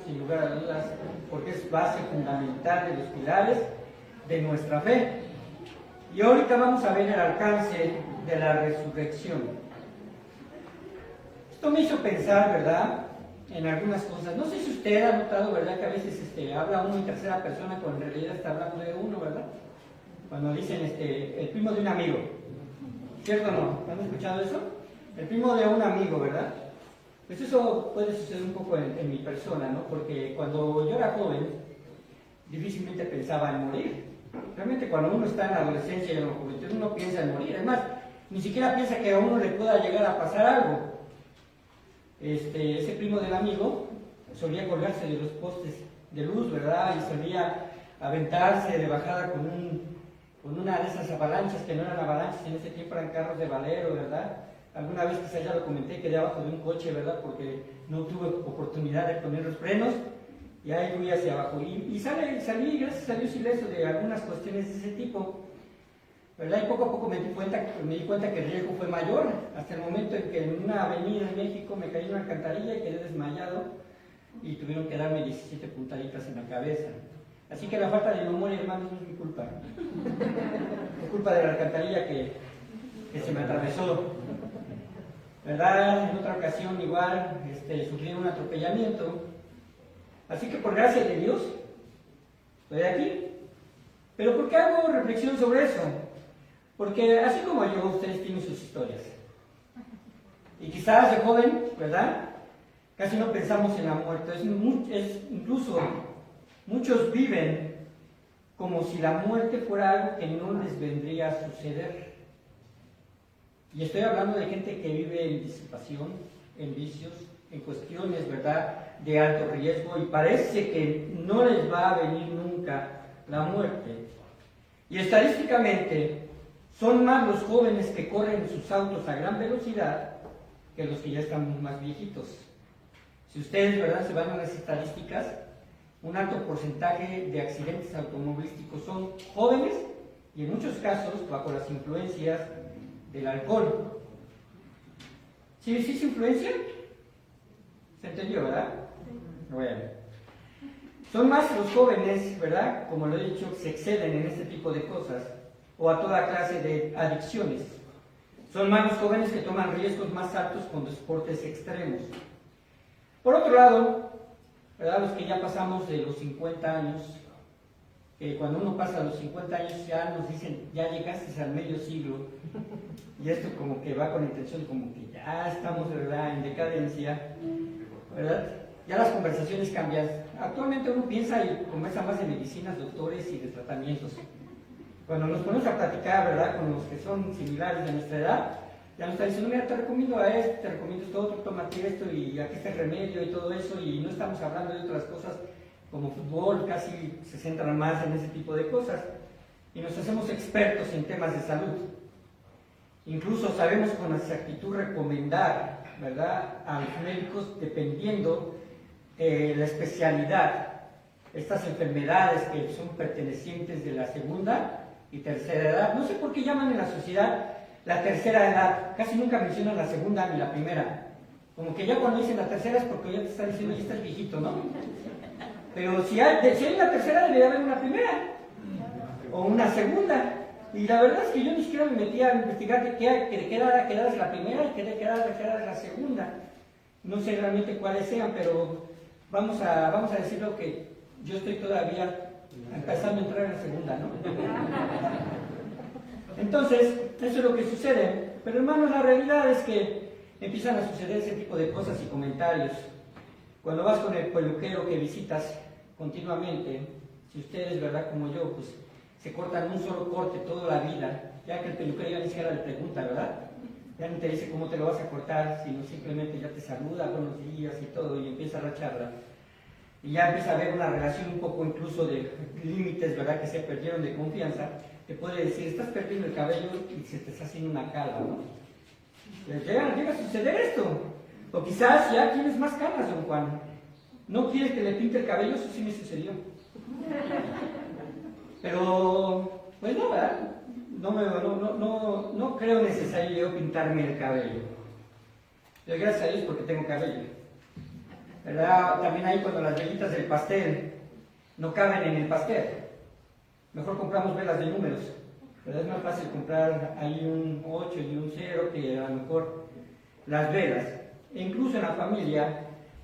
sin lugar a dudas, porque es base fundamental de los pilares de nuestra fe. Y ahorita vamos a ver el alcance de la resurrección. Esto me hizo pensar, ¿verdad?, en algunas cosas. No sé si usted ha notado, ¿verdad?, que a veces habla uno en tercera persona cuando en realidad está hablando de uno, ¿verdad? Cuando dicen el primo de un amigo. ¿Cierto o no? ¿Han escuchado eso? El primo de un amigo, ¿verdad? Pues eso puede suceder un poco en mi persona, ¿no? Porque cuando yo era joven, difícilmente pensaba en morir. Realmente cuando uno está en la adolescencia y en la juventud, uno piensa en morir. Además, ni siquiera piensa que a uno le pueda llegar a pasar algo. Ese primo del amigo solía colgarse de los postes de luz, ¿verdad? Y solía aventarse de bajada con una de esas avalanchas, que no eran avalanchas, en ese tiempo eran carros de valero, ¿verdad? Alguna vez quizás ya lo comenté, quedé abajo de un coche, ¿verdad? Porque no tuve oportunidad de poner los frenos y ahí fui hacia abajo. Y salí, gracias a Dios, ileso de algunas cuestiones de ese tipo, ¿verdad? Y poco a poco me di cuenta que el riesgo fue mayor, hasta el momento en que en una avenida en México me caí en una alcantarilla y quedé desmayado y tuvieron que darme 17 puntaditas en la cabeza. Así que la falta de memoria, hermanos, no es mi culpa. Es culpa de la alcantarilla que se me atravesó. ¿Verdad? En otra ocasión igual sufrí un atropellamiento. Así que por gracia de Dios, estoy aquí. Pero ¿por qué hago reflexión sobre eso? Porque así como yo, ustedes tienen sus historias. Y quizás de joven, ¿verdad?, casi no pensamos en la muerte. Incluso muchos viven como si la muerte fuera algo que no les vendría a suceder. Y estoy hablando de gente que vive en disipación, en vicios, en cuestiones, ¿verdad?, de alto riesgo, y parece que no les va a venir nunca la muerte. Y estadísticamente, son más los jóvenes que corren sus autos a gran velocidad que los que ya están más viejitos. Si ustedes, ¿verdad?, se van a las estadísticas, un alto porcentaje de accidentes automovilísticos son jóvenes y en muchos casos bajo las influencias del alcohol. ¿Sí se influencia? ¿Se entendió, verdad? Bueno. Son más los jóvenes, ¿verdad?, como lo he dicho, que se exceden en este tipo de cosas o a toda clase de adicciones. Son más los jóvenes que toman riesgos más altos con deportes extremos. Por otro lado, ¿verdad?, los que ya pasamos de los 50 años, cuando uno pasa a los 50 años ya nos dicen, ya llegaste al medio siglo, y esto como que va con intención, como que ya estamos, ¿verdad?, en decadencia, ¿verdad? Ya las conversaciones cambian. Actualmente uno piensa y conversa más de medicinas, doctores y de tratamientos. Cuando nos ponemos a platicar, ¿verdad?, con los que son similares de nuestra edad, ya nos están diciendo, mira, te recomiendo a esto, te recomiendo esto otro, tómate esto y aquí está el remedio y todo eso, y no estamos hablando de otras cosas como fútbol, casi se centran más en ese tipo de cosas, y nos hacemos expertos en temas de salud. Incluso sabemos con exactitud recomendar, ¿verdad?, a los médicos dependiendo la especialidad, estas enfermedades que son pertenecientes de la segunda y tercera edad. No sé por qué llaman en la sociedad la tercera edad, casi nunca mencionan la segunda ni la primera. Como que ya cuando dicen la tercera es porque ya te están diciendo, ya estás viejito, ¿no? Pero si hay una tercera, debería haber una primera o una segunda. Y la verdad es que yo ni siquiera me metí a investigar de qué edad es la primera y qué edad es la segunda. No sé realmente cuáles sean, pero vamos a decirlo que yo estoy todavía empezando a entrar en la segunda, ¿no? Entonces, eso es lo que sucede. Pero hermanos, la realidad es que empiezan a suceder ese tipo de cosas y comentarios. Cuando vas con el peluquero que visitas continuamente, si ustedes, ¿verdad?, como yo, pues se cortan un solo corte toda la vida, ya que el peluquero ya ni siquiera le pregunta, ¿verdad? Ya no te dice cómo te lo vas a cortar, sino simplemente ya te saluda, buenos días y todo, y empieza la charla. Y ya empieza a haber una relación un poco incluso de límites, ¿verdad?, que se perdieron de confianza. Te puede decir, estás perdiendo el cabello y se te está haciendo una cala, ¿no? Llega a suceder esto. O quizás ya tienes más canas, don Juan. ¿No quieres que le pinte el cabello? Eso sí me sucedió. Pero, pues no, ¿verdad? No creo necesario yo pintarme el cabello. Pero gracias a Dios porque tengo cabello. ¿verdad? También ahí cuando las velitas del pastel no caben en el pastel, mejor compramos velas de números, ¿verdad? Es más fácil comprar ahí un 8 y un 0 que a lo mejor las velas. E incluso en la familia,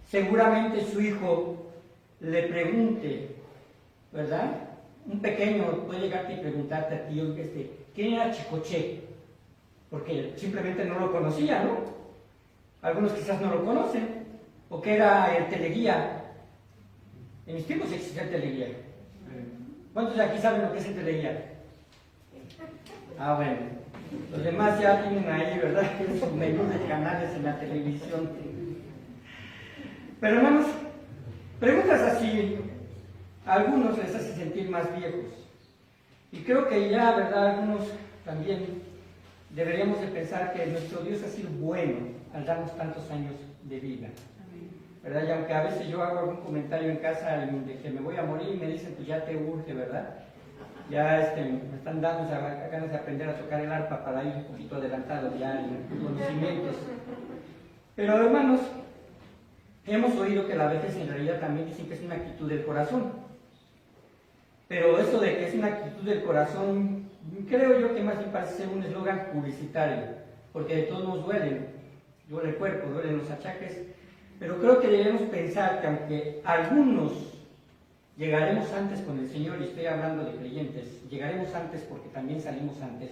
seguramente su hijo le pregunte, ¿verdad? Un pequeño puede llegarte y preguntarte a ti, ¿quién era Chicoche? Porque simplemente no lo conocía, ¿no? Algunos quizás no lo conocen. ¿O qué era el teleguía? En mis tiempos existía el teleguía. ¿Cuántos de aquí saben lo que es el teleguía? Ah, bueno. Los demás ya tienen ahí, ¿verdad? Sus menús de canales en la televisión. Pero hermanos, preguntas así, a algunos les hace sentir más viejos. Y creo que ya, ¿verdad? Algunos también deberíamos de pensar que nuestro Dios ha sido bueno al darnos tantos años de vida. ¿Verdad? Y aunque a veces yo hago algún comentario en casa de que me voy a morir y me dicen, pues ya te urge, ¿verdad? Ya me están dando ganas de aprender a tocar el arpa para ir un poquito adelantado ya en conocimientos. Pero hermanos, hemos oído que la vejez en realidad también dicen que es una actitud del corazón. Pero eso de que es una actitud del corazón, creo yo que más bien parece ser un eslogan publicitario, porque de todos nos duele el cuerpo, duelen los achaques. Pero creo que debemos pensar que aunque algunos llegaremos antes con el Señor, y estoy hablando de creyentes, llegaremos antes porque también salimos antes,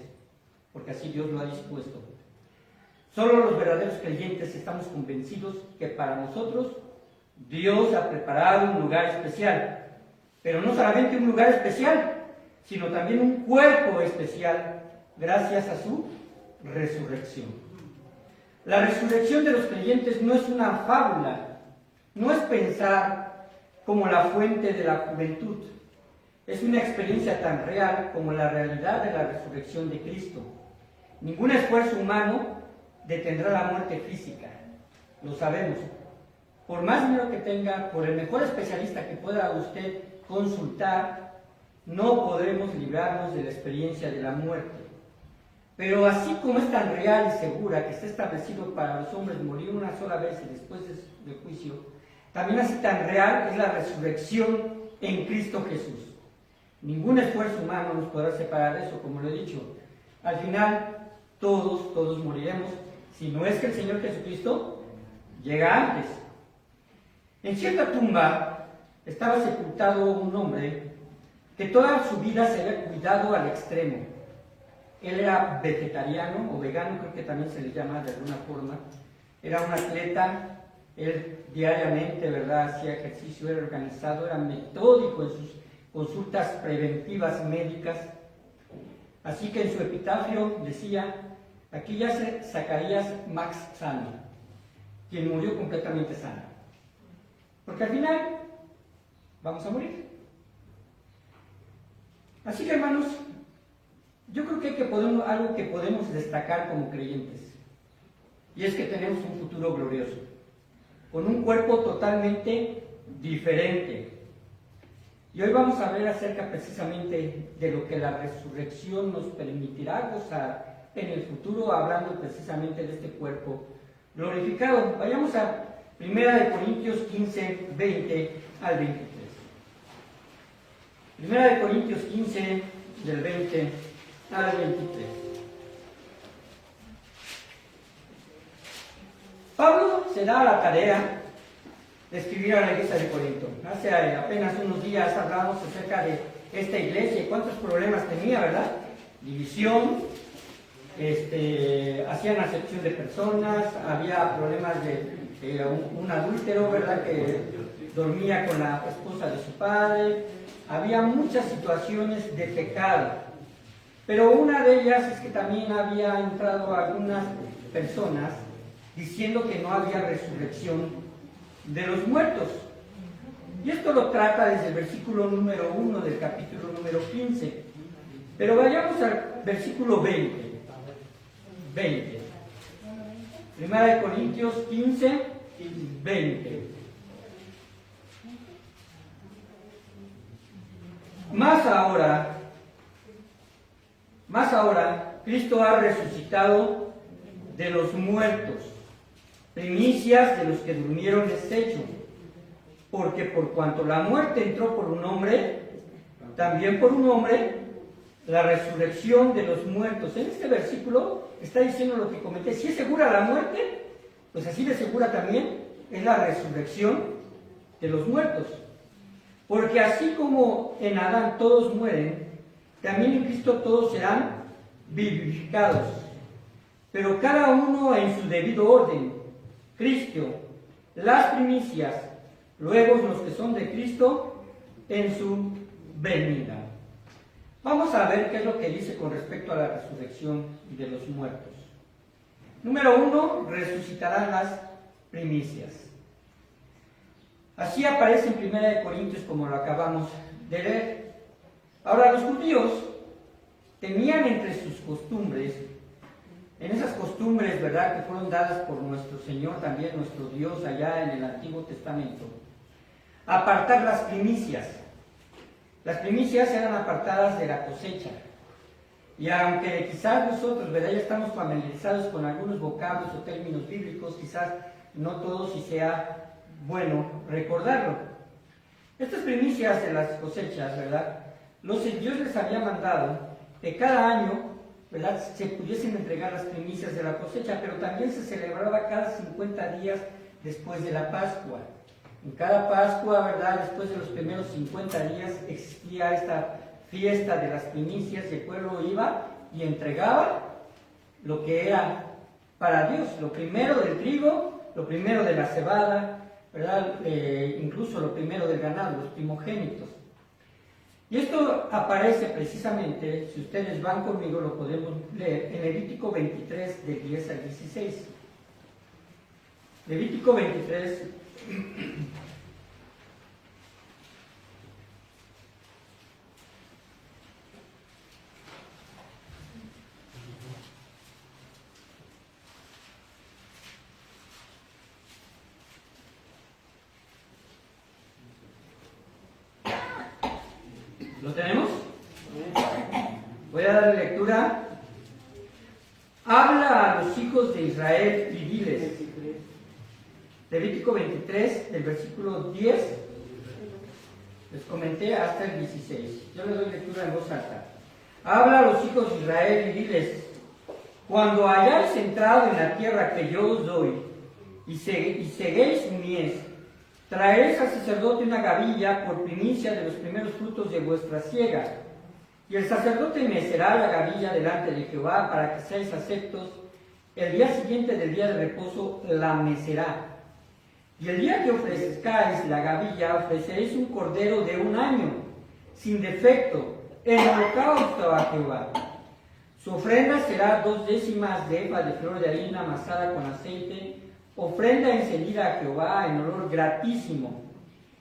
porque así Dios lo ha dispuesto. Solo los verdaderos creyentes estamos convencidos que para nosotros Dios ha preparado un lugar especial, pero no solamente un lugar especial, sino también un cuerpo especial gracias a su resurrección. La resurrección de los creyentes no es una fábula, no es pensar como la fuente de la juventud. Es una experiencia tan real como la realidad de la resurrección de Cristo. Ningún esfuerzo humano detendrá la muerte física, lo sabemos. Por más dinero que tenga, por el mejor especialista que pueda usted consultar, no podremos librarnos de la experiencia de la muerte. Pero así como es tan real y segura que está establecido para los hombres morir una sola vez y después del juicio, también así tan real es la resurrección en Cristo Jesús. Ningún esfuerzo humano nos podrá separar de eso, como lo he dicho. Al final, todos moriremos, si no es que el Señor Jesucristo llega antes. En cierta tumba estaba sepultado un hombre que toda su vida se había cuidado al extremo. Él era vegetariano o vegano, creo que también se le llama de alguna forma. Era un atleta, él diariamente, ¿verdad?, hacía ejercicio, era organizado, era metódico en sus consultas preventivas médicas. Así que en su epitafio decía, aquí yace Zacarías Max sano, quien murió completamente sano. Porque al final vamos a morir. Así que hermanos, yo creo que algo que podemos destacar como creyentes, y es que tenemos un futuro glorioso, con un cuerpo totalmente diferente. Y hoy vamos a ver acerca precisamente de lo que la resurrección nos permitirá gozar en el futuro, hablando precisamente de este cuerpo glorificado. Vayamos a 1 Corintios 15, 20 al 23. 1 Corintios 15, del 20 al 23. Pablo se da a la tarea de escribir a la iglesia de Corinto. Hace apenas unos días hablamos acerca de esta iglesia y cuántos problemas tenía, ¿verdad? División, hacían acepción de personas, había problemas de un adúltero, ¿verdad?, que dormía con la esposa de su padre. Había muchas situaciones de pecado, pero una de ellas es que también había entrado algunas personas diciendo que no había resurrección de los muertos. Y esto lo trata desde el versículo número 1 del capítulo número 15. Pero vayamos al versículo 20. 1 Corintios 15 y 20. Más ahora, Cristo ha resucitado de los muertos, primicias de los que durmieron es hecho. porque por cuanto la muerte entró por un hombre, también por un hombre, la resurrección de los muertos. En este versículo está diciendo lo que comenté. Si es segura la muerte, pues así de segura también es la resurrección de los muertos. Porque así como en Adán todos mueren, también en Cristo todos serán vivificados. Pero cada uno en su debido orden. Cristo, las primicias, luego los que son de Cristo en su venida. Vamos a ver qué es lo que dice con respecto a la resurrección de los muertos. Número 1, resucitarán las primicias. Así aparece en 1 Corintios como lo acabamos de leer. Ahora, los judíos tenían entre sus costumbres, en esas costumbres, ¿verdad?, que fueron dadas por nuestro Señor, también nuestro Dios, allá en el Antiguo Testamento, apartar las primicias. Las primicias eran apartadas de la cosecha. Y aunque quizás nosotros, ¿verdad?, ya estamos familiarizados con algunos vocablos o términos bíblicos, quizás no todos y sea bueno recordarlo. Estas primicias de las cosechas, ¿verdad?, Dios les había mandado que cada año, ¿verdad?, se pudiesen entregar las primicias de la cosecha, pero también se celebraba cada 50 días después de la Pascua. En cada Pascua, ¿verdad?, después de los primeros 50 días existía esta fiesta de las primicias y el pueblo iba y entregaba lo que era para Dios, lo primero del trigo, lo primero de la cebada, ¿verdad?, incluso lo primero del ganado, los primogénitos. Y esto aparece precisamente, si ustedes van conmigo, lo podemos leer en Levítico 23, del 10 al 16. Levítico 23, ¿lo tenemos? Voy a dar lectura. Habla a los hijos de Israel y diles. Levítico 23, del versículo 10, les comenté hasta el 16. Yo les doy lectura en voz alta. Habla a los hijos de Israel y diles: cuando hayáis entrado en la tierra que yo os doy, y seguéis su mies, traeréis al sacerdote una gavilla por primicia de los primeros frutos de vuestra siega. Y el sacerdote mecerá la gavilla delante de Jehová para que seáis aceptos. El día siguiente del día de reposo la mecerá. Y el día que ofrezcáis la gavilla, ofreceréis un cordero de 1 año, sin defecto, en holocausto a Jehová. Su ofrenda será 2/10 de efa de flor de harina amasada con aceite, ofrenda encendida a Jehová en olor gratísimo.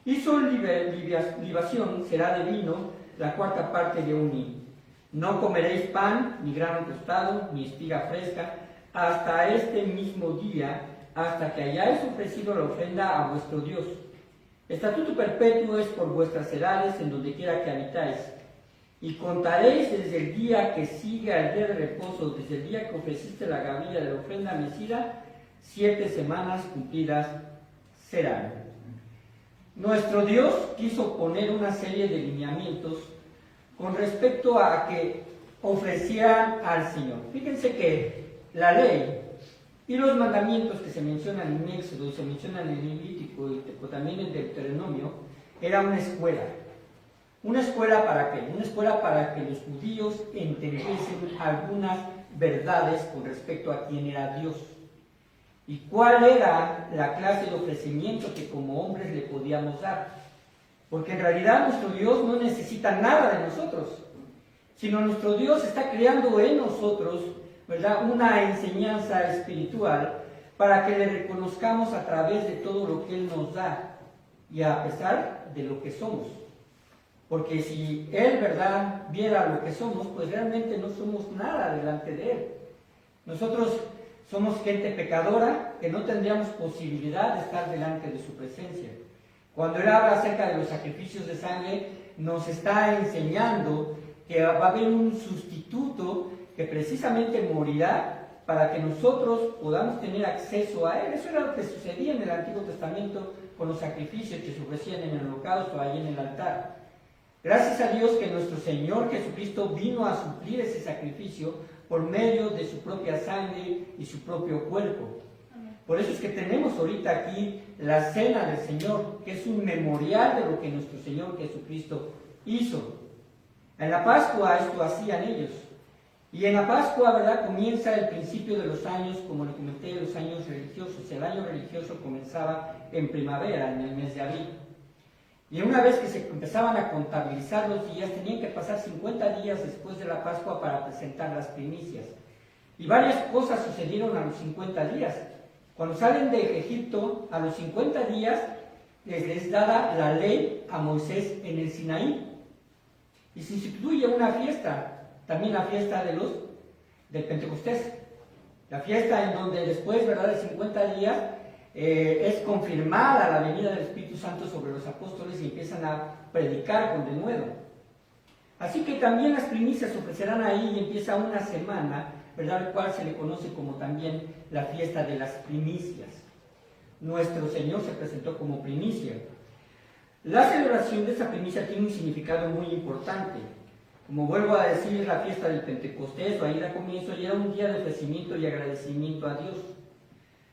Y su libación será de vino, la 4ª parte de un hin. No comeréis pan, ni grano tostado, ni espiga fresca, hasta este mismo día, hasta que hayáis ofrecido la ofrenda a vuestro Dios. Estatuto perpetuo es por vuestras edades en donde quiera que habitáis. Y contaréis desde el día que siga el día de reposo, desde el día que ofreciste la gavilla de la ofrenda mecida, 7 semanas cumplidas serán. Nuestro Dios quiso poner una serie de lineamientos con respecto a que ofrecieran al Señor. Fíjense que la ley y los mandamientos que se mencionan en Éxodo y se mencionan en Levítico y también en Deuteronomio, era una escuela. ¿Una escuela para qué? Una escuela para que los judíos entendiesen algunas verdades con respecto a quién era Dios y cuál era la clase de ofrecimiento que como hombres le podíamos dar. Porque en realidad nuestro Dios no necesita nada de nosotros, sino nuestro Dios está creando en nosotros, ¿verdad?, una enseñanza espiritual para que le reconozcamos a través de todo lo que Él nos da y a pesar de lo que somos. Porque si Él, ¿verdad?, viera lo que somos, pues realmente no somos nada delante de Él. Nosotros somos gente pecadora que no tendríamos posibilidad de estar delante de su presencia. Cuando Él habla acerca de los sacrificios de sangre, nos está enseñando que va a haber un sustituto que precisamente morirá para que nosotros podamos tener acceso a Él. Eso era lo que sucedía en el Antiguo Testamento con los sacrificios que se ofrecían en el holocausto, ahí en el altar. Gracias a Dios que nuestro Señor Jesucristo vino a suplir ese sacrificio por medio de su propia sangre y su propio cuerpo. Por eso es que tenemos ahorita aquí la cena del Señor, que es un memorial de lo que nuestro Señor Jesucristo hizo. En la Pascua esto hacían ellos. Y en la Pascua, ¿verdad?, comienza el principio de los años, como le comenté, los años religiosos. El año religioso comenzaba en primavera, en el mes de abril. Y una vez que se empezaban a contabilizar los días, tenían que pasar 50 días después de la Pascua para presentar las primicias. Y varias cosas sucedieron a los 50 días. Cuando salen de Egipto, a los 50 días, les dada la ley a Moisés en el Sinaí. Y se instituye una fiesta, también la fiesta del Pentecostés. La fiesta en donde después, ¿verdad?, de 50 días, es confirmada la venida del Espíritu Santo sobre los apóstoles y empiezan a predicar con denuedo. Así que también las primicias se ofrecerán ahí y empieza una semana, ¿verdad?, el cual se le conoce como también la fiesta de las primicias. Nuestro Señor se presentó como primicia. La celebración de esta primicia tiene un significado muy importante. Como vuelvo a decir, la fiesta del Pentecostés, o ahí da comienzo, y era un día de ofrecimiento y agradecimiento a Dios.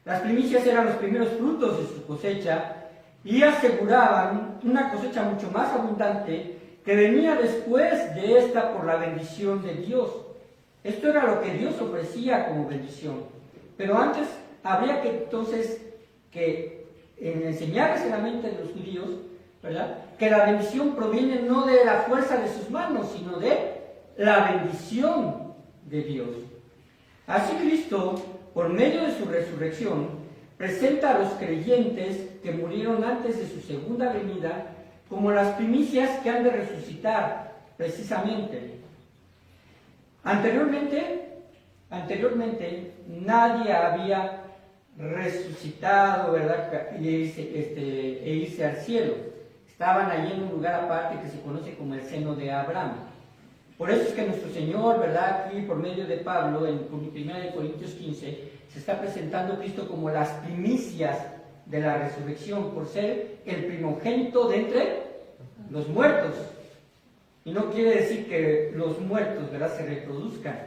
Las primicias eran los primeros frutos de su cosecha y aseguraban una cosecha mucho más abundante que venía después de esta por la bendición de Dios. Esto era lo que Dios ofrecía como bendición. Pero antes habría que entonces enseñarles en la mente de los judíos, ¿verdad?, que la bendición proviene no de la fuerza de sus manos, sino de la bendición de Dios. Así Cristo, por medio de su resurrección, presenta a los creyentes que murieron antes de su segunda venida como las primicias que han de resucitar, precisamente. Anteriormente nadie había resucitado, ¿verdad?, e irse al cielo. Estaban allí en un lugar aparte que se conoce como el seno de Abraham. Por eso es que nuestro Señor, ¿verdad?, aquí por medio de Pablo, en 1 Corintios 15, se está presentando Cristo como las primicias de la resurrección, por ser el primogénito de entre los muertos. Y no quiere decir que los muertos, ¿verdad?, se reproduzcan.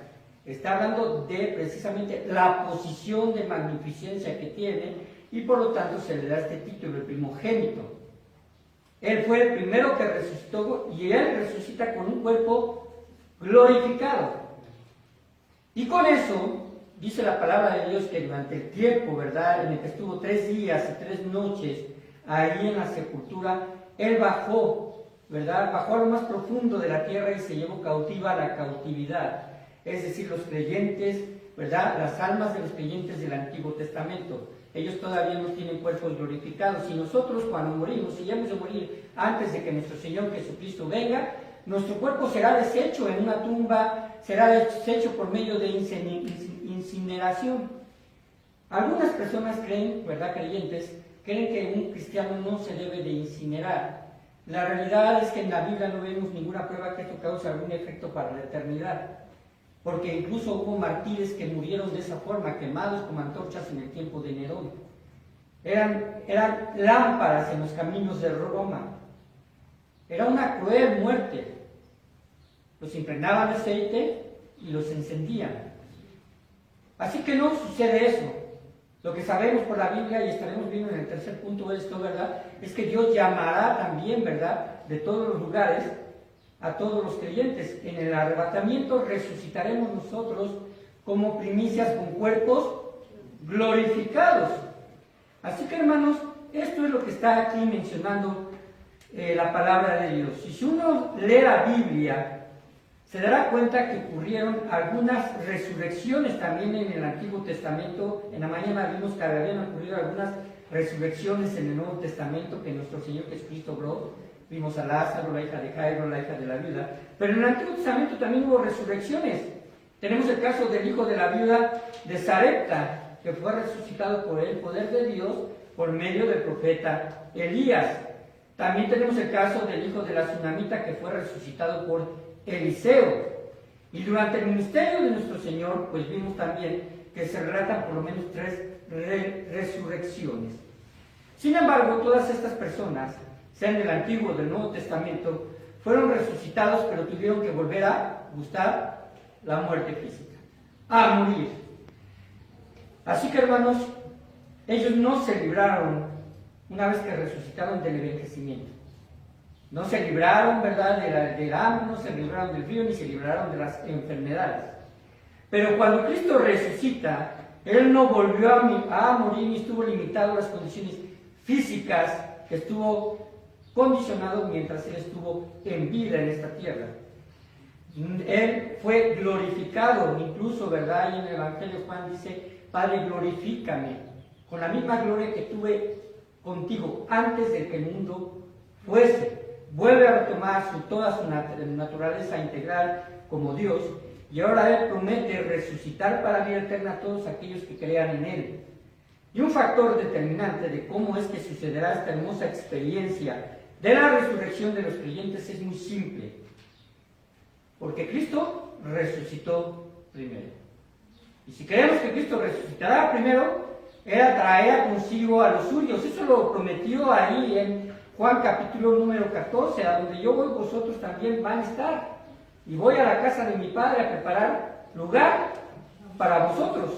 Está hablando de precisamente la posición de magnificencia que tiene y por lo tanto se le da este título, el primogénito. Él fue el primero que resucitó y Él resucita con un cuerpo glorificado. Y con eso, dice la palabra de Dios que durante el tiempo, ¿verdad?, en el que estuvo 3 días y 3 noches ahí en la sepultura, Él bajó, ¿verdad?, bajó a lo más profundo de la tierra y se llevó cautiva la cautividad. Es decir, los creyentes, ¿verdad?, las almas de los creyentes del Antiguo Testamento. Ellos todavía no tienen cuerpos glorificados. Y nosotros cuando morimos, si hemos de morir antes de que nuestro Señor Jesucristo venga, nuestro cuerpo será deshecho en una tumba, será deshecho por medio de incineración. Algunas personas creen, ¿verdad?, creyentes, creen que un cristiano no se debe de incinerar. La realidad es que en la Biblia no vemos ninguna prueba que esto cause algún efecto para la eternidad. Porque incluso hubo mártires que murieron de esa forma, quemados como antorchas en el tiempo de Nerón. Eran lámparas en los caminos de Roma. Era una cruel muerte. Los impregnaban de aceite y los encendían. Así que no sucede eso. Lo que sabemos por la Biblia, y estaremos viendo en el tercer punto de esto, ¿verdad?, es que Dios llamará también, ¿verdad?, de todos los lugares a todos los creyentes. En el arrebatamiento resucitaremos nosotros como primicias con cuerpos glorificados. Así que, hermanos, esto es lo que está aquí mencionando la palabra de Dios. Y si uno lee la Biblia, se dará cuenta que ocurrieron algunas resurrecciones también en el Antiguo Testamento. En la mañana vimos que habían ocurrido algunas resurrecciones en el Nuevo Testamento que nuestro Señor Jesucristo obró. Vimos a Lázaro, la hija de Jairo, la hija de la viuda. Pero en el Antiguo Testamento también hubo resurrecciones. Tenemos el caso del hijo de la viuda de Sarepta, que fue resucitado por el poder de Dios por medio del profeta Elías. También tenemos el caso del hijo de la tsunamita, que fue resucitado por Eliseo. Y durante el ministerio de nuestro Señor, pues vimos también que se relatan por lo menos 3 resurrecciones. Sin embargo, todas estas personas, sean del Antiguo o del Nuevo Testamento, fueron resucitados, pero tuvieron que volver a gustar la muerte física, a morir. Así que, hermanos, ellos no se libraron, una vez que resucitaron, del envejecimiento. No se libraron, ¿verdad?, del hambre, no se libraron del frío, ni se libraron de las enfermedades. Pero cuando Cristo resucita, Él no volvió a morir ni estuvo limitado a las condiciones físicas que estuvo condicionado mientras Él estuvo en vida en esta tierra. Él fue glorificado, incluso, ¿verdad?, y en el Evangelio Juan dice: Padre, glorifícame con la misma gloria que tuve contigo antes de que el mundo fuese. Vuelve a retomar toda su naturaleza integral como Dios, y ahora Él promete resucitar para vida eterna a todos aquellos que crean en Él. Y un factor determinante de cómo es que sucederá esta hermosa experiencia de la resurrección de los creyentes es muy simple. Porque Cristo resucitó primero. Y si creemos que Cristo resucitará primero, era traer consigo a los suyos. Eso lo prometió ahí en Juan capítulo número 14, a donde yo voy, vosotros también van a estar. Y voy a la casa de mi Padre a preparar lugar para vosotros.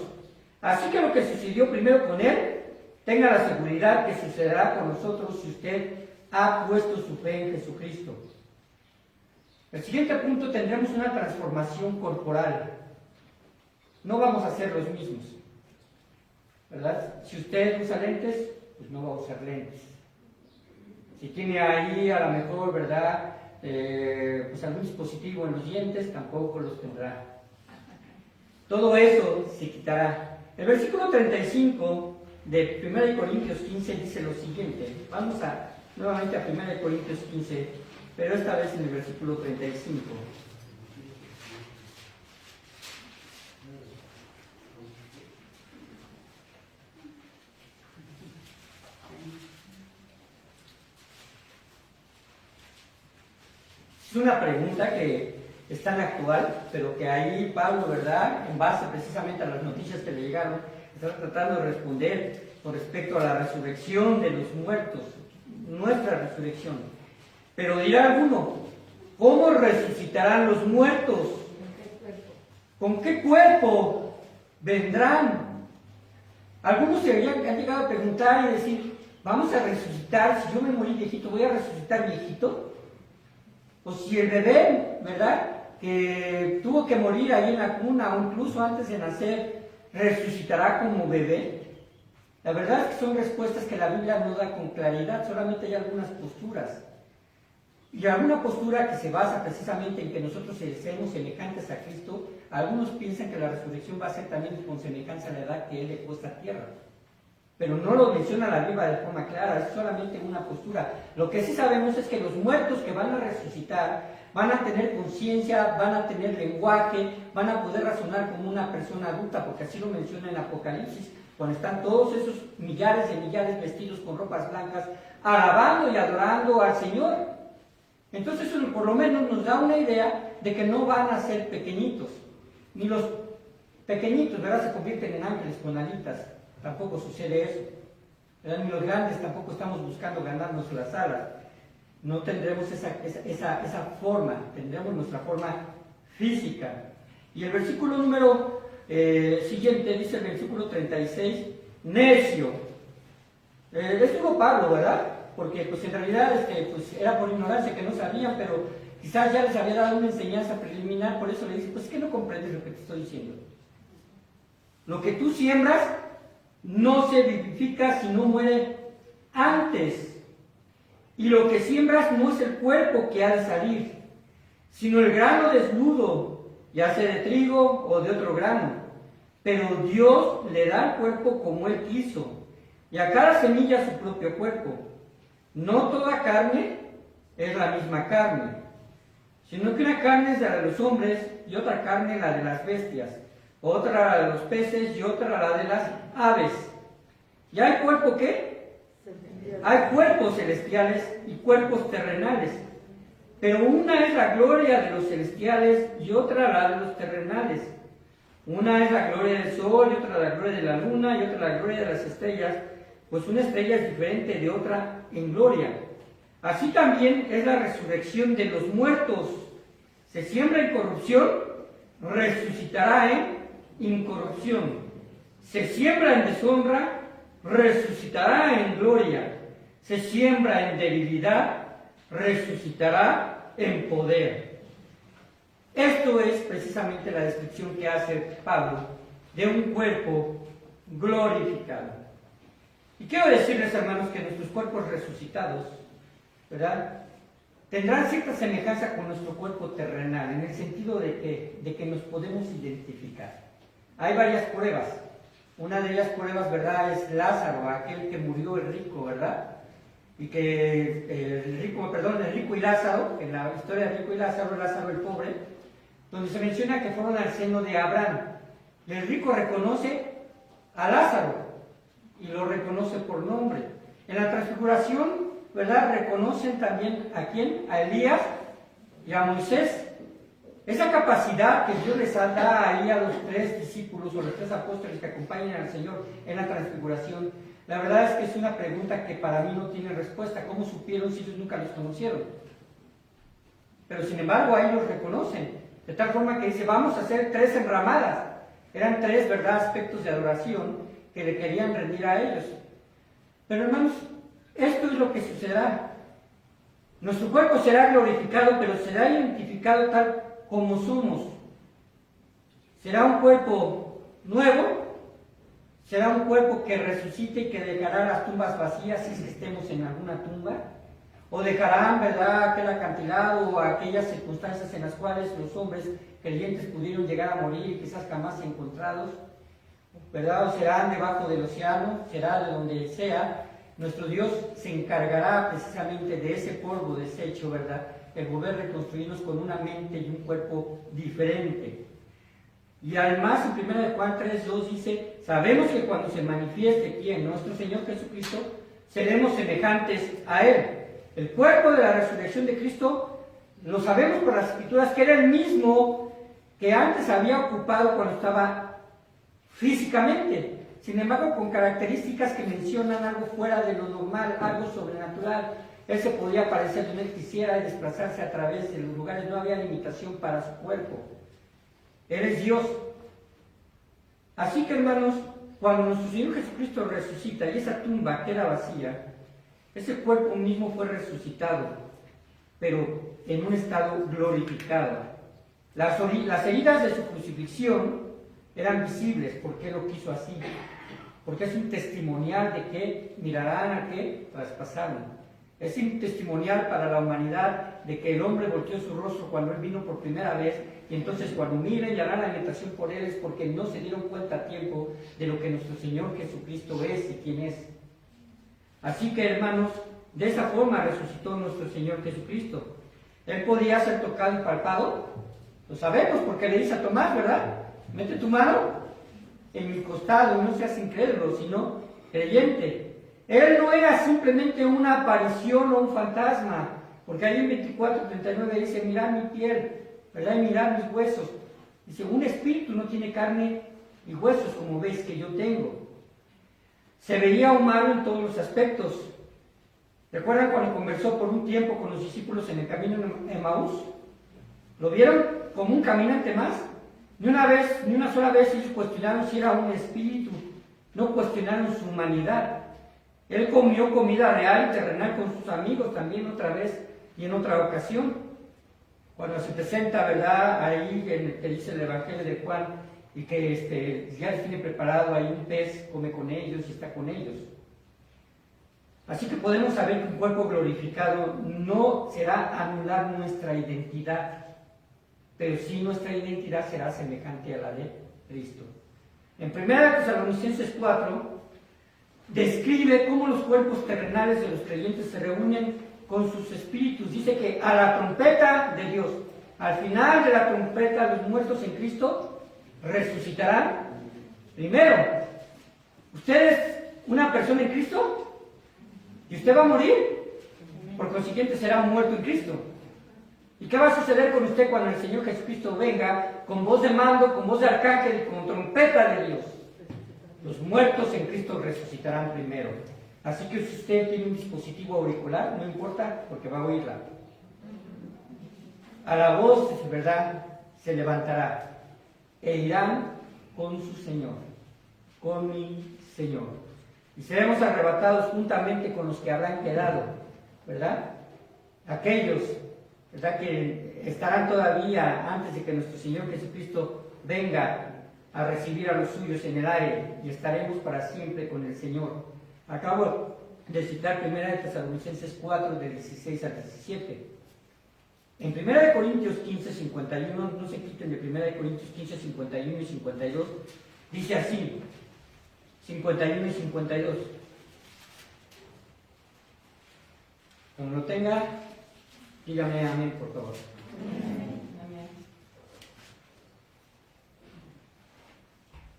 Así que lo que sucedió primero con Él, tenga la seguridad que sucederá con nosotros si usted ha puesto su fe en Jesucristo. El siguiente punto, tendremos una transformación corporal. No vamos a ser los mismos, ¿verdad? Si usted usa lentes, pues no va a usar lentes. Si tiene ahí a lo mejor, ¿verdad?, pues algún dispositivo en los dientes, tampoco los tendrá. Todo eso se quitará. El versículo 35 de 1 Corintios 15 dice lo siguiente. Vamos nuevamente a 1 Corintios 15, pero esta vez en el versículo 35. Es una pregunta que es tan actual, pero que ahí Pablo, ¿verdad?, en base precisamente a las noticias que le llegaron, está tratando de responder con respecto a la resurrección de los muertos, nuestra resurrección. Pero dirá alguno: ¿cómo resucitarán los muertos? ¿Con qué cuerpo vendrán? Algunos se han llegado a preguntar y decir: ¿vamos a resucitar? Si yo me morí viejito, ¿voy a resucitar viejito? O si el bebé, ¿verdad?, que tuvo que morir ahí en la cuna o incluso antes de nacer, resucitará como bebé. La verdad es que son respuestas que la Biblia no da con claridad, solamente hay algunas posturas. Y alguna postura que se basa precisamente en que nosotros seamos semejantes a Cristo. Algunos piensan que la resurrección va a ser también con semejanza a la edad que Él dejó esta tierra. Pero no lo menciona la Biblia de forma clara, es solamente una postura. Lo que sí sabemos es que los muertos que van a resucitar van a tener conciencia, van a tener lenguaje, van a poder razonar como una persona adulta, porque así lo menciona en Apocalipsis, cuando están todos esos millares de millares vestidos con ropas blancas, alabando y adorando al Señor. Entonces eso por lo menos nos da una idea de que no van a ser pequeñitos, ni los pequeñitos, ¿verdad?, se convierten en ángeles con alitas. Tampoco sucede eso, ¿verdad? Ni los grandes tampoco estamos buscando ganarnos las alas. No tendremos esa forma, tendremos nuestra forma física. Y el versículo número siguiente dice, el versículo 36, necio. Es uno Pablo, ¿verdad? Porque pues en realidad pues, era por ignorancia que no sabían, pero quizás ya les había dado una enseñanza preliminar, por eso le dice: pues es que no comprendes lo que te estoy diciendo. Lo que tú siembras no se vivifica si no muere antes. Y lo que siembras no es el cuerpo que ha de salir, sino el grano desnudo, ya sea de trigo o de otro grano. Pero Dios le da el cuerpo como Él quiso, y a cada semilla su propio cuerpo. No toda carne es la misma carne, sino que una carne es la de los hombres, y otra carne la de las bestias, otra la de los peces y otra la de las aves. ¿Y hay cuerpo qué? Hay cuerpos celestiales y cuerpos terrenales, pero una es la gloria de los celestiales y otra la de los terrenales. Una es la gloria del sol, y otra la gloria de la luna, y otra la gloria de las estrellas, pues una estrella es diferente de otra en gloria. Así también es la resurrección de los muertos. Se siembra en corrupción, resucitará en incorrupción. Se siembra en deshonra, resucitará en gloria. Se siembra en debilidad, resucitará en poder. Esto es precisamente la descripción que hace Pablo de un cuerpo glorificado. Y quiero decirles, hermanos, que nuestros cuerpos resucitados, ¿verdad?, tendrán cierta semejanza con nuestro cuerpo terrenal, en el sentido de que nos podemos identificar. Hay varias pruebas. Una de ellas pruebas, ¿verdad?, es Lázaro, aquel que murió, el rico, ¿verdad? Y que el rico y Lázaro, en la historia de rico y Lázaro, Lázaro el pobre, donde se menciona que fueron al seno de Abraham. Y el rico reconoce a Lázaro y lo reconoce por nombre. En la transfiguración, ¿verdad?, reconocen también a quién, a Elías y a Moisés. Esa capacidad que Dios les da ahí a los 3 discípulos o los 3 apóstoles que acompañan al Señor en la transfiguración, la verdad es que es una pregunta que para mí no tiene respuesta. ¿Cómo supieron si ellos nunca los conocieron? Pero sin embargo ahí los reconocen, de tal forma que dice, vamos a hacer 3 enramadas. Eran 3, ¿verdad?, aspectos de adoración que le querían rendir a ellos. Pero hermanos, esto es lo que sucederá. Nuestro cuerpo será glorificado, pero será identificado tal como somos. Será un cuerpo nuevo, será un cuerpo que resucite y que dejará las tumbas vacías si es que estemos en alguna tumba, o dejarán, ¿verdad?, aquel acantilado o aquellas circunstancias en las cuales los hombres creyentes pudieron llegar a morir y quizás jamás encontrados, ¿verdad?, o serán debajo del océano, será de donde sea. Nuestro Dios se encargará precisamente de ese polvo deshecho, ¿verdad?, el volver a reconstruirnos con una mente y un cuerpo diferente. Y además en 1 Juan 3:2 dice, sabemos que cuando se manifieste ¿quién? Nuestro Señor Jesucristo, seremos semejantes a Él. El cuerpo de la resurrección de Cristo, lo sabemos por las Escrituras, que era el mismo que antes había ocupado cuando estaba físicamente. Sin embargo, con características que mencionan algo fuera de lo normal, algo sobrenatural. Él se podía aparecer donde él quisiera y desplazarse a través de los lugares, no había limitación para su cuerpo. Él es Dios. Así que, hermanos, cuando nuestro Señor Jesucristo resucita y esa tumba queda vacía, ese cuerpo mismo fue resucitado, pero en un estado glorificado. Las heridas de su crucifixión eran visibles porque Él lo quiso así, porque es un testimonial de que mirarán a qué traspasaron. Es un testimonial para la humanidad de que el hombre volteó su rostro cuando Él vino por primera vez, y entonces cuando miren y harán lamentación por Él es porque no se dieron cuenta a tiempo de lo que nuestro Señor Jesucristo es y quién es. Así que, hermanos, de esa forma resucitó nuestro Señor Jesucristo. Él podía ser tocado y palpado, lo sabemos porque le dice a Tomás, ¿verdad? Mete tu mano en mi costado, no seas incrédulo, sino creyente. Él no era simplemente una aparición o un fantasma, porque ahí en 24:39 dice, mirad mi piel, ¿verdad?, y mirad mis huesos. Dice, un espíritu no tiene carne y huesos como veis que yo tengo. Se veía humano en todos los aspectos. ¿Recuerdan cuando conversó por un tiempo con los discípulos en el camino de Emaús? ¿Lo vieron como un caminante más? Ni una sola vez ellos cuestionaron si era un espíritu, no cuestionaron su humanidad. Él comió comida real y terrenal con sus amigos también otra vez y en otra ocasión. Cuando se presenta, ¿verdad?, ahí en el que dice el Evangelio de Juan, y que ya tiene preparado ahí un pez, come con ellos y está con ellos. Así que podemos saber que un cuerpo glorificado no será anular nuestra identidad, pero sí nuestra identidad será semejante a la de Cristo. En 1 Tesalonicenses 4 describe cómo los cuerpos terrenales de los creyentes se reúnen con sus espíritus. Dice que a la trompeta de Dios, al final de la trompeta, los muertos en Cristo resucitarán primero. ¿Usted es una persona en Cristo? ¿Y usted va a morir? Por consiguiente será muerto en Cristo. ¿Y qué va a suceder con usted cuando el Señor Jesucristo venga con voz de mando, con voz de arcángel y con trompeta de Dios? Los muertos en Cristo resucitarán primero. Así que si usted tiene un dispositivo auricular, no importa, porque va a oírla. A la voz, ¿verdad?, se levantará e irán con su Señor, con mi Señor. Y seremos arrebatados juntamente con los que habrán quedado, ¿verdad? Aquellos, ¿verdad?, que estarán todavía antes de que nuestro Señor Jesucristo venga a recibir a los suyos en el aire, y estaremos para siempre con el Señor. Acabo de citar 1 Tesalonicenses 4, de 16 al 17. En 1 Corintios 15, 51, no se quiten de 1 Corintios 15, 51 y 52, dice así, 51 y 52. Cuando lo tenga, dígame amén, por favor. Amén.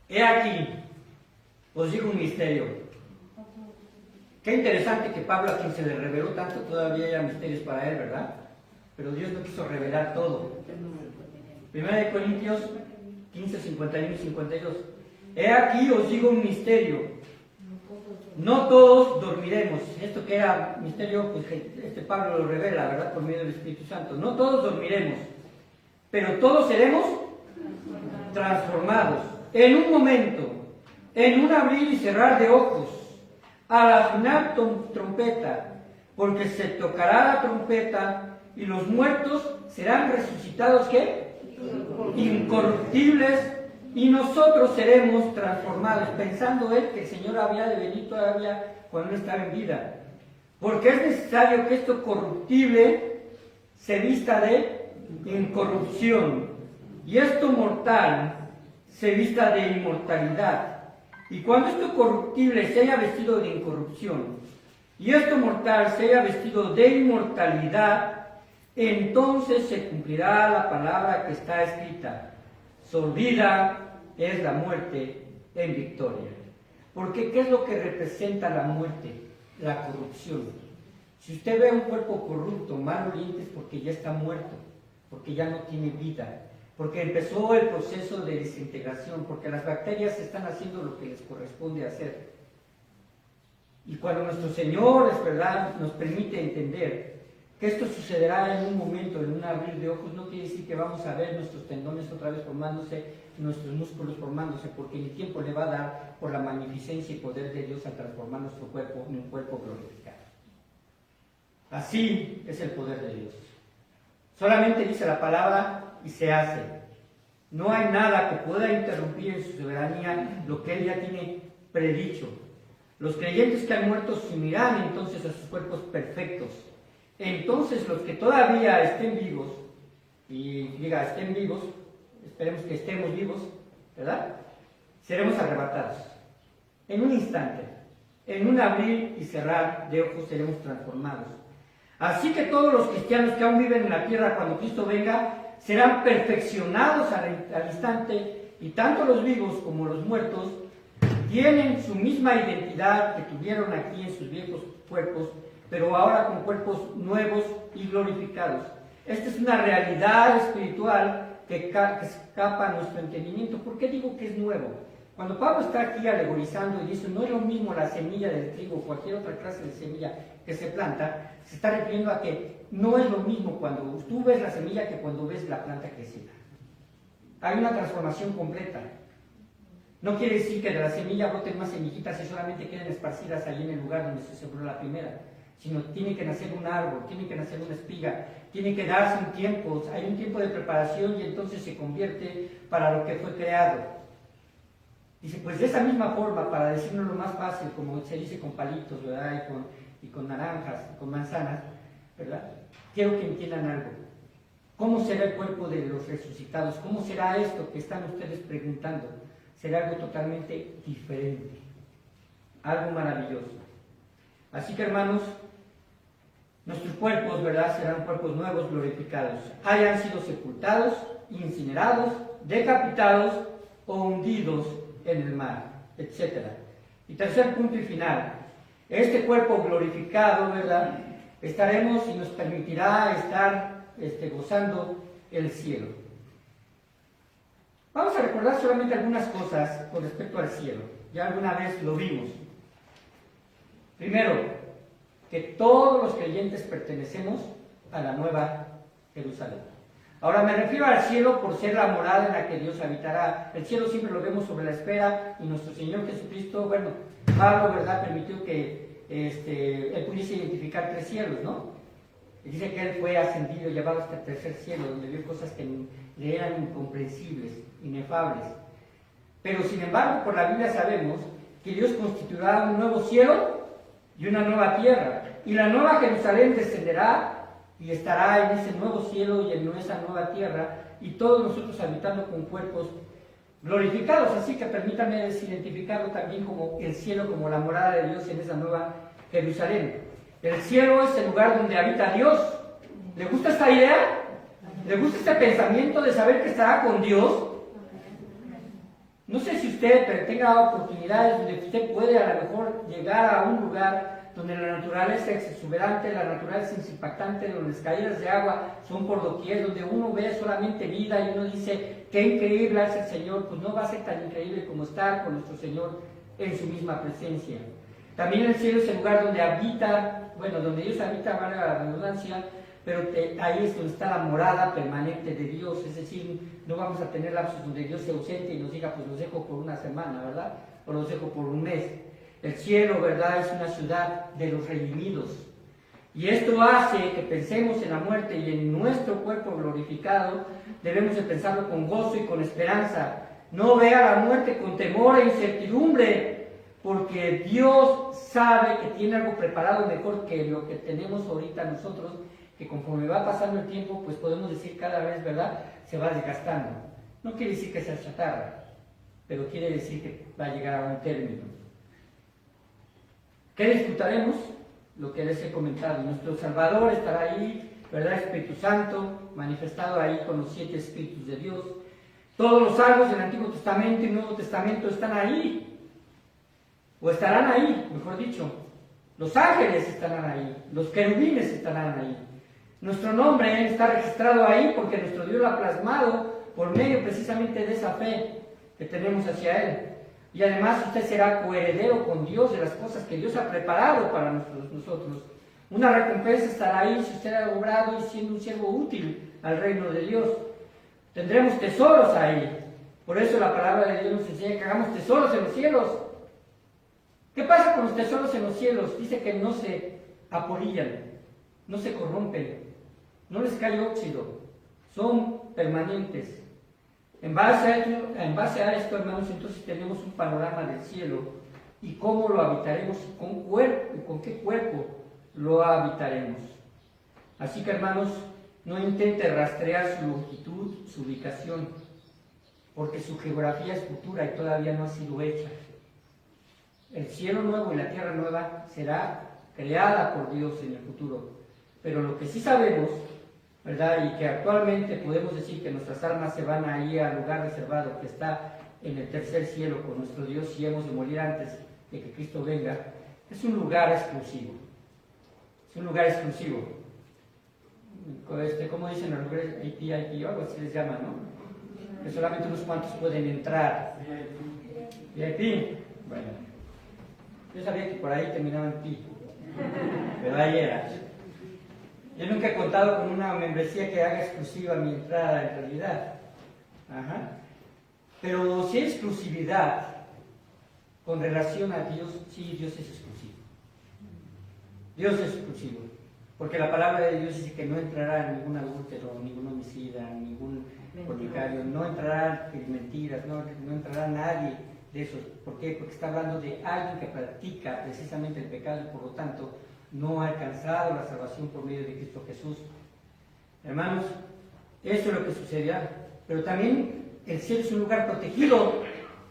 He aquí, os digo un misterio. Qué interesante que Pablo, a quien se le reveló tanto, todavía haya misterios para él, ¿verdad? Pero Dios no quiso revelar todo. 1 Corintios 15, 51 y 52. He aquí os digo un misterio. No todos dormiremos. Esto que era misterio, pues Pablo lo revela, ¿verdad? Por medio del Espíritu Santo. No todos dormiremos, pero todos seremos transformados. En un momento, en un abrir y cerrar de ojos, a la final trompeta, porque se tocará la trompeta y los muertos serán resucitados, ¿qué? Incorruptibles, y nosotros seremos transformados, pensando él que el Señor había de venir todavía cuando no estaba en vida. Porque es necesario que esto corruptible se vista de incorrupción, y esto mortal se vista de inmortalidad. Y cuando esto corruptible se haya vestido de incorrupción, y esto mortal se haya vestido de inmortalidad, entonces se cumplirá la palabra que está escrita: sorbida es la muerte en victoria. Porque ¿qué es lo que representa la muerte? La corrupción. Si usted ve un cuerpo corrupto, maloliente, es porque ya está muerto, porque ya no tiene vida, porque empezó el proceso de desintegración, porque las bacterias están haciendo lo que les corresponde hacer. Y cuando nuestro Señor, es verdad, nos permite entender que esto sucederá en un momento, en un abrir de ojos, no quiere decir que vamos a ver nuestros tendones otra vez formándose, nuestros músculos formándose, porque el tiempo le va a dar por la magnificencia y poder de Dios al transformar nuestro cuerpo en un cuerpo glorificado. Así es el poder de Dios. Solamente dice la palabra y se hace. No hay nada que pueda interrumpir en su soberanía lo que Él ya tiene predicho. Los creyentes que han muerto se unirán entonces a sus cuerpos perfectos. Entonces los que todavía estén vivos, y diga estén vivos, esperemos que estemos vivos, ¿verdad? Seremos arrebatados. En un instante, en un abrir y cerrar de ojos seremos transformados. Así que todos los cristianos que aún viven en la tierra cuando Cristo venga, serán perfeccionados al instante, y tanto los vivos como los muertos tienen su misma identidad que tuvieron aquí en sus viejos cuerpos, pero ahora con cuerpos nuevos y glorificados. Esta es una realidad espiritual que escapa a nuestro entendimiento. ¿Por qué digo que es nuevo? Cuando Pablo está aquí alegorizando y dice, no es lo mismo la semilla del trigo o cualquier otra clase de semilla que se planta, se está refiriendo a que no es lo mismo cuando tú ves la semilla que cuando ves la planta crecida. Hay una transformación completa. No quiere decir que de la semilla broten más semillitas y solamente queden esparcidas allí en el lugar donde se sembró la primera, sino tiene que nacer un árbol, tiene que nacer una espiga, tiene que darse un tiempo, hay un tiempo de preparación y entonces se convierte para lo que fue creado. Dice, pues de esa misma forma, para decirnos lo más fácil, como se dice con palitos, ¿verdad? Y con naranjas, y con manzanas, ¿verdad? Quiero que entiendan algo. ¿Cómo será el cuerpo de los resucitados? ¿Cómo será esto que están ustedes preguntando? Será algo totalmente diferente, algo maravilloso. Así que, hermanos, nuestros cuerpos, ¿verdad?, serán cuerpos nuevos, glorificados. Hayan sido sepultados, incinerados, decapitados o hundidos en el mar, etc. Y tercer punto y final. Este cuerpo glorificado, ¿verdad?, estaremos y nos permitirá estar gozando el cielo. Vamos a recordar solamente algunas cosas con respecto al cielo. Ya alguna vez lo vimos. Primero, que todos los creyentes pertenecemos a la Nueva Jerusalén. Ahora me refiero al cielo por ser la morada en la que Dios habitará. El cielo siempre lo vemos sobre la espera y nuestro Señor Jesucristo, bueno, Pablo, ¿verdad?, permitió que él pudiese identificar 3 cielos, ¿no? Y dice que él fue ascendido, llevado hasta el 3er cielo, donde vio cosas que le eran incomprensibles, inefables. Pero sin embargo, por la Biblia sabemos que Dios constituirá un nuevo cielo y una nueva tierra. Y la nueva Jerusalén descenderá y estará en ese nuevo cielo y en esa nueva tierra, y todos nosotros habitando con cuerpos glorificados. Así que permítanme identificarlo también como el cielo, como la morada de Dios en esa nueva Jerusalén. El cielo es el lugar donde habita Dios. ¿Le gusta esta idea? ¿Le gusta este pensamiento de saber que estará con Dios? No sé si usted tenga oportunidades donde usted puede a lo mejor llegar a un lugar donde la naturaleza es exuberante, la naturaleza es impactante, donde las caídas de agua son por doquier, donde uno ve solamente vida y uno dice, qué increíble es el Señor. Pues no va a ser tan increíble como estar con nuestro Señor en su misma presencia. También el cielo es el lugar donde habita, bueno, donde Dios habita, vale la redundancia, pero ahí es donde está la morada permanente de Dios. Es decir, no vamos a tener lapsos donde Dios se ausente y nos diga, pues los dejo por una semana, ¿verdad? O los dejo por un mes. El cielo, ¿verdad?, es una ciudad de los redimidos. Y esto hace que pensemos en la muerte y en nuestro cuerpo glorificado. Debemos de pensarlo con gozo y con esperanza. No vea la muerte con temor e incertidumbre, porque Dios sabe que tiene algo preparado mejor que lo que tenemos ahorita nosotros, que conforme va pasando el tiempo, pues podemos decir cada vez, ¿verdad?, se va desgastando. No quiere decir que sea chatarra, pero quiere decir que va a llegar a un término. ¿Qué disfrutaremos? Lo que les he comentado. Nuestro Salvador estará ahí, ¿verdad? Espíritu Santo, manifestado ahí con los 7 Espíritus de Dios. Todos los salvos del Antiguo Testamento y Nuevo Testamento están ahí, o estarán ahí, mejor dicho. Los ángeles estarán ahí, los querubines estarán ahí. Nuestro nombre está registrado ahí porque nuestro Dios lo ha plasmado por medio precisamente de esa fe que tenemos hacia Él. Y además usted será coheredero con Dios de las cosas que Dios ha preparado para nosotros. Una recompensa estará ahí si usted ha obrado y siendo un siervo útil al reino de Dios. Tendremos tesoros ahí. Por eso la palabra de Dios nos enseña que hagamos tesoros en los cielos. ¿Qué pasa con los tesoros en los cielos? Dice que no se apolillan, no se corrompen, no les cae óxido, son permanentes. En base a esto, hermanos, entonces tenemos un panorama del cielo y cómo lo habitaremos, con qué cuerpo lo habitaremos. Así que, hermanos, no intente rastrear su longitud, su ubicación, porque su geografía es futura y todavía no ha sido hecha. El cielo nuevo y la tierra nueva será creada por Dios en el futuro. Pero lo que sí sabemos, ¿verdad?, y que actualmente podemos decir que nuestras almas se van a ir al lugar reservado que está en el 3er cielo con nuestro Dios si hemos de morir antes de que Cristo venga, es un lugar exclusivo. Es un lugar exclusivo. ¿Cómo dicen los lugares? VIP o algo así les llaman, ¿no? Que solamente unos cuantos pueden entrar. VIP. Bueno, yo sabía que por ahí terminaba en pi, pero ahí era. Yo nunca he contado con una membresía que haga exclusiva mi entrada en realidad. Ajá. Pero si hay exclusividad con relación a Dios, sí, Dios es exclusivo. Dios es exclusivo. Porque la palabra de Dios dice que no entrará ningún adúltero, ningún homicida, ningún fornicario, no entrarán mentiras, no entrará nadie de esos. ¿Por qué? Porque está hablando de alguien que practica precisamente el pecado y por lo tanto no ha alcanzado la salvación por medio de Cristo Jesús. Hermanos, eso es lo que sucederá. Pero también el cielo es un lugar protegido.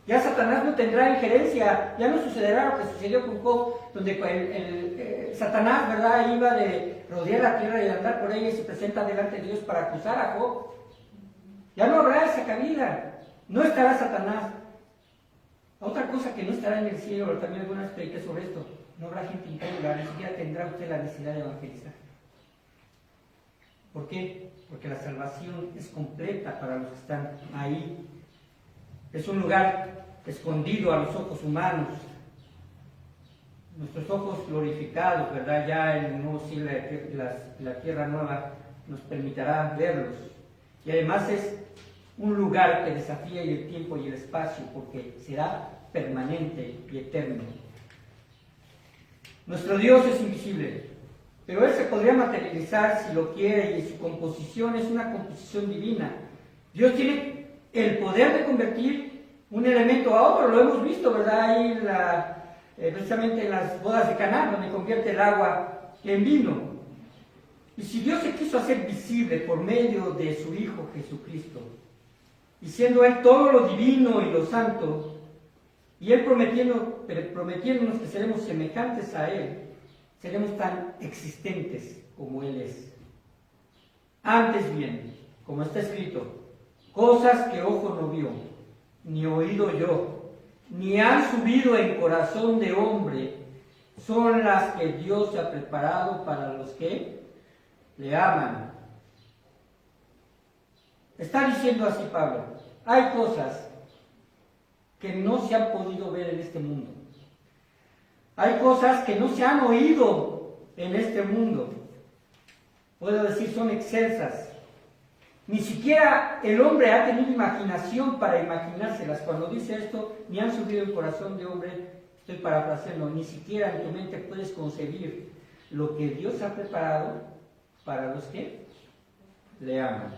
Ya Satanás no tendrá injerencia. Ya no sucederá lo que sucedió con Job, donde Satanás, ¿verdad?, iba de rodear la tierra y de andar por ella y se presenta delante de Dios para acusar a Job. Ya no habrá esa cabida. No estará Satanás. Otra cosa que no estará en el cielo, pero también algunas prediqué sobre esto. No habrá gente incrédula, ni siquiera tendrá usted la necesidad de evangelizar. ¿Por qué? Porque la salvación es completa para los que están ahí. Es un lugar escondido a los ojos humanos. Nuestros ojos glorificados, ¿verdad? Ya en el nuevo cielo y la tierra nueva nos permitirá verlos. Y además es un lugar que desafía el tiempo y el espacio, porque será permanente y eterno. Nuestro Dios es invisible, pero Él se podría materializar si lo quiere, y su composición es una composición divina. Dios tiene el poder de convertir un elemento a otro, lo hemos visto, ¿verdad? Ahí precisamente en las bodas de Caná, donde convierte el agua en vino. Y si Dios se quiso hacer visible por medio de su Hijo Jesucristo, y siendo Él todo lo divino y lo santo, y Él prometiéndonos que seremos semejantes a Él, seremos tan existentes como Él es. Antes bien, como está escrito, cosas que ojo no vio, ni oído yo, ni han subido en corazón de hombre, son las que Dios ha preparado para los que le aman. Está diciendo así Pablo, hay cosas que no se han podido ver en este mundo. Hay cosas que no se han oído en este mundo. Puedo decir, son excelsas. Ni siquiera el hombre ha tenido imaginación para imaginárselas. Cuando dice esto, ni han subido el corazón de hombre, estoy parafraseando, ni siquiera en tu mente puedes concebir lo que Dios ha preparado para los que le aman.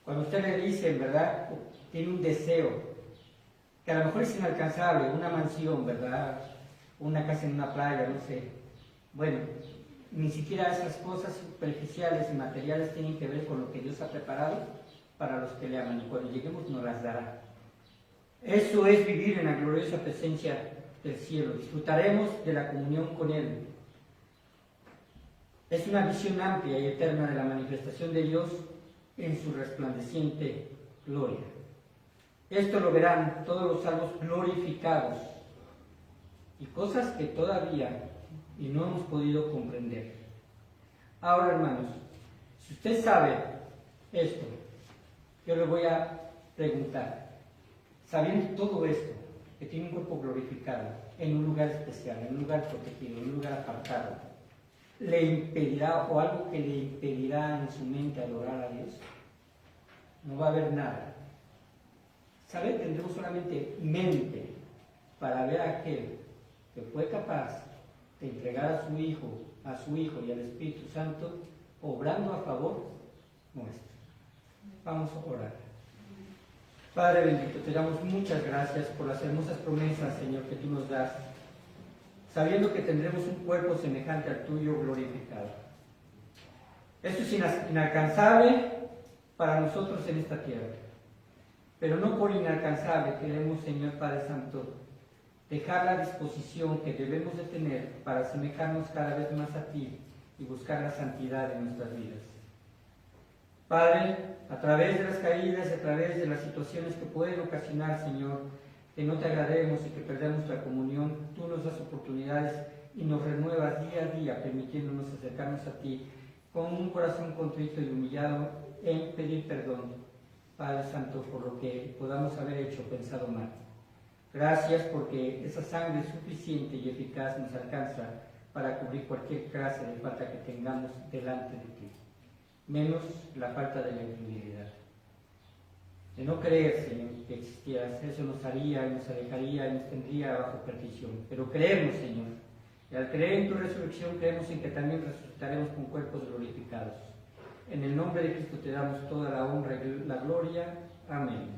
Cuando usted le dice, ¿verdad?, tiene un deseo, que a lo mejor es inalcanzable, una mansión, ¿verdad?, una casa en una playa, no sé. Bueno, ni siquiera esas cosas superficiales y materiales tienen que ver con lo que Dios ha preparado para los que le aman, y cuando lleguemos nos las dará. Eso es vivir en la gloriosa presencia del cielo. Disfrutaremos de la comunión con Él. Es una visión amplia y eterna de la manifestación de Dios en su resplandeciente gloria. Esto lo verán todos los salvos glorificados, y cosas que todavía y no hemos podido comprender. Ahora, hermanos, si usted sabe esto, yo le voy a preguntar, sabiendo todo esto, que tiene un cuerpo glorificado, en un lugar especial, en un lugar protegido, en un lugar apartado, ¿le impedirá, o algo que le impedirá en su mente adorar a Dios? No va a haber nada. ¿Sabe? Tendremos solamente mente para ver a aquel que fue capaz de entregar a su Hijo y al Espíritu Santo, obrando a favor nuestro. Vamos a orar. Padre bendito, te damos muchas gracias por las hermosas promesas, Señor, que tú nos das, sabiendo que tendremos un cuerpo semejante al tuyo glorificado. Esto es inalcanzable para nosotros en esta tierra, pero no por inalcanzable queremos, Señor Padre Santo, dejar la disposición que debemos de tener para asemejarnos cada vez más a ti y buscar la santidad en nuestras vidas. Padre, a través de las caídas, a través de las situaciones que pueden ocasionar, Señor, que no te agrademos y que perdamos la comunión, tú nos das oportunidades y nos renuevas día a día, permitiéndonos acercarnos a ti con un corazón contrito y humillado en pedir perdón, Padre Santo, por lo que podamos haber hecho, pensado mal. Gracias porque esa sangre suficiente y eficaz nos alcanza para cubrir cualquier clase de falta que tengamos delante de ti, menos la falta de la infidelidad. De no creer, Señor, que existieras, eso nos haría y nos alejaría y nos tendría bajo perdición. Pero creemos, Señor, y al creer en tu resurrección, creemos en que también resucitaremos con cuerpos glorificados. En el nombre de Cristo te damos toda la honra y la gloria. Amén.